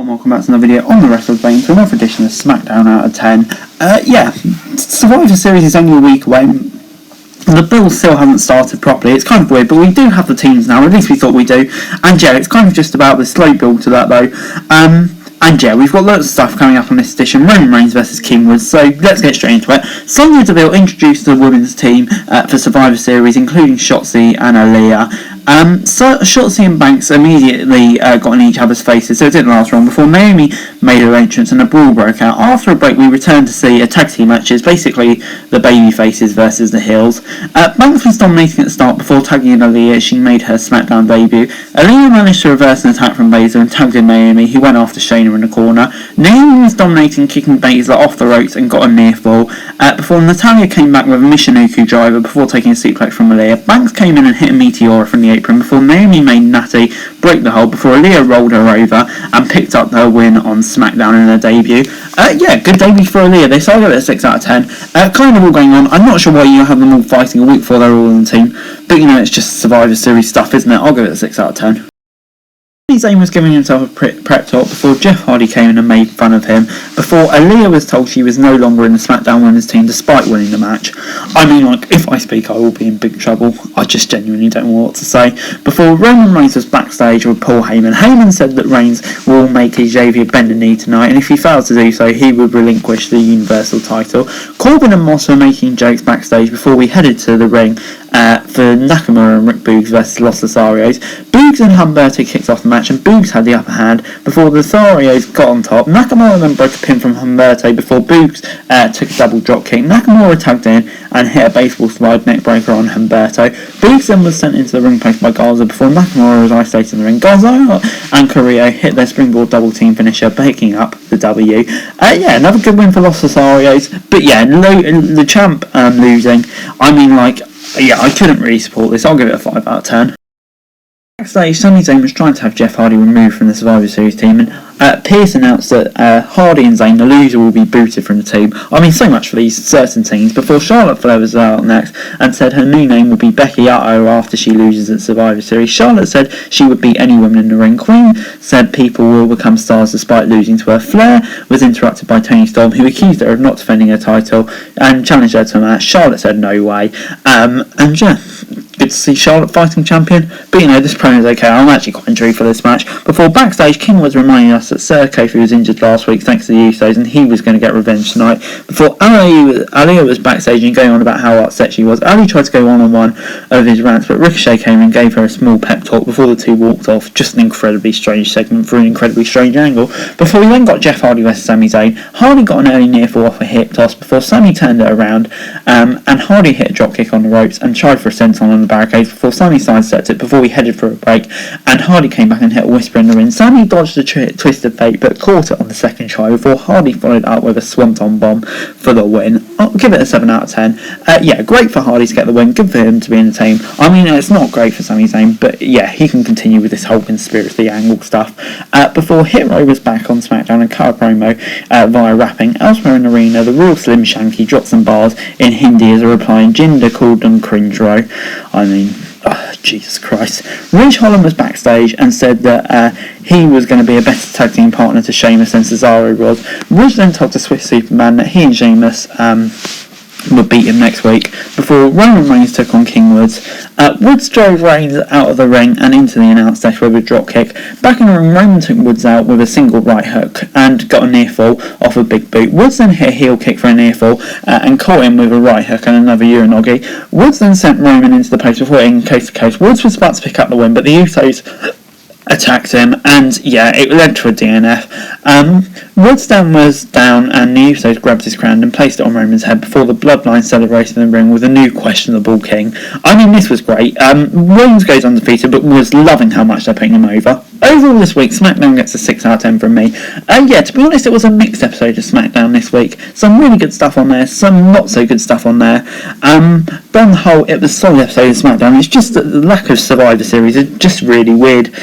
Hello and welcome back to another video on the Wrestler's Vein to another edition of Smackdown Out of 10. Survivor Series is only a week away. The build still hasn't started properly. It's kind of weird, but we do have the teams now, at least we thought we do. And yeah, it's kind of just about the slow build to that though. And yeah, we've got lots of stuff coming up on this edition. Roman Reigns versus King Woods, so let's get straight into it. Sonya Deville introduced the women's team for Survivor Series, including Shotzi and Aaliyah. So Shotzi and Banks immediately got in each other's faces, so it didn't last long before Naomi made her entrance and a brawl broke out. After a break, we returned to see a tag team matches, basically the baby faces versus the heels. Banks was dominating at the start before tagging in Aaliyah as she made her SmackDown debut. Aaliyah managed to reverse an attack from Baszler and tagged in Naomi, who went after Shayna in the corner. Naomi was dominating, kicking Baszler off the ropes and got a near fall, before Natalya came back with a Michinoku driver before taking a suplex from Aaliyah. Banks came in and hit a Meteora from the apron before Naomi made Natty break the hold before Aaliyah rolled her over and picked up her win on SmackDown in her debut. Good debut for Aaliyah. They started at 6 out of 10. Kind of all going on. I'm not sure why you have them all fighting a week before they're all in the team, but you know, it's just Survivor Series stuff, isn't it? I'll give it a 6 out of 10. Zayn was giving himself a prep talk before Jeff Hardy came in and made fun of him, before Aaliyah was told she was no longer in the SmackDown Women's team despite winning the match. I mean, like, if I speak I will be in big trouble. I just genuinely don't know what to say. Before Roman Reigns was backstage with Paul Heyman. Heyman said that Reigns will make his Xavier bend the knee tonight, and if he fails to do so, he would relinquish the Universal title. Corbin and Moss were making jokes backstage before we headed to the ring for Nakamura and Rick Boogs versus Los Lotharios. Boogs and Humberto kicked off the match and Boogs had the upper hand before the Lotharios got on top. Nakamura then broke a pin from Humberto before Boogs took a double drop kick. Nakamura tagged in and hit a baseball slide neck breaker on Humberto. Boogs then was sent into the ring post by Garza before Nakamura was isolated in the ring. Garza and Carrillo hit their springboard double team finisher, picking up the W. Another good win for Los Lotharios, but yeah, the champ losing. I mean, like, I couldn't really support this. I'll give it a 5 out of 10. Backstage, Sami Zayn was trying to have Jeff Hardy removed from the Survivor Series team, and Pierce announced that Hardy and Zayn, the loser, will be booted from the team. I mean, so much for these certain teams. Before Charlotte Flair was out next and said her new name would be Becky Utto after she loses at Survivor Series. Charlotte said she would beat any woman in the ring. Queen said people will become stars despite losing to her. Flair was interrupted by Toni Storm, who accused her of not defending her title and challenged her to a match. Charlotte said no way. Good to see Charlotte fighting champion, but you know, this promo is okay. I'm actually quite intrigued for this match. Before backstage, King was reminding us that Sir Kofi was injured last week thanks to the Usos and he was going to get revenge tonight. Before Aaliyah was backstage and going on about how upset she was. Ali tried to go one-on-one of his rants, but Ricochet came and gave her a small pep talk before the two walked off. Just an incredibly strange segment for an incredibly strange angle. Before we then got Jeff Hardy versus Sami Zayn. Hardy got an early near fall off a hip toss before Sami turned it around and Hardy hit a drop kick on the ropes and tried for a senton on the barricades before Sami sidestepped it before we headed for a break and Hardy came back and hit a whisper in the ring. Sami dodged the twist of fate but caught it on the second try before Hardy followed up with a swanton bomb for the win. I'll give it a 7 out of 10. Great for Hardy to get the win, good for him to be in the team. I mean, it's not great for Sami Zayn, but yeah, he can continue with this whole conspiracy angle stuff. Before Hero was back on SmackDown and cut a promo via rapping. Elsewhere in the arena, the Real Slim Shanky dropped some bars in Hindi as a reply in Jinder called them cringe row. I mean, Jesus Christ. Ridge Holland was backstage and said that he was going to be a better tag team partner to Sheamus than Cesaro was. Ridge then told the Swiss Superman that he and Sheamus would beat him next week before Roman Reigns took on King Woods. Woods drove Reigns out of the ring and into the announce desk with a drop kick. Back in the ring, Roman took Woods out with a single right hook and got a near fall off a big boot. Woods then hit a heel kick for a near fall and caught him with a right hook and another Uranagi. Woods then sent Roman into the post before hitting coast to coast. Woods was about to pick up the win, but the Usos attacked him and it led to a DNF. Woods then was down and the Usos grabbed his crown and placed it on Roman's head before the Bloodline celebrated in the ring with a new questionable king. I mean, this was great. Reigns goes undefeated but was loving how much they're putting him over. Overall this week, SmackDown gets a 6 out of 10 from me. To be honest, it was a mixed episode of SmackDown this week. Some really good stuff on there, some not so good stuff on there. But on the whole, it was a solid episode of SmackDown. It's just that the lack of Survivor Series is just really weird.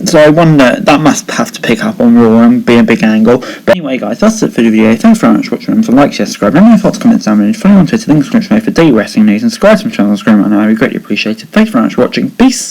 So I wonder, that must have to pick up on Raw and be a big angle. But anyway guys, that's it for the video. Thanks very much for watching. Remember to like, share, subscribe, let me know your thoughts, comments down below. Follow me on Twitter, link in the description below for daily wrestling news and subscribe to my channel on the screen right now. I would greatly appreciate it. Thanks very much for watching. Peace!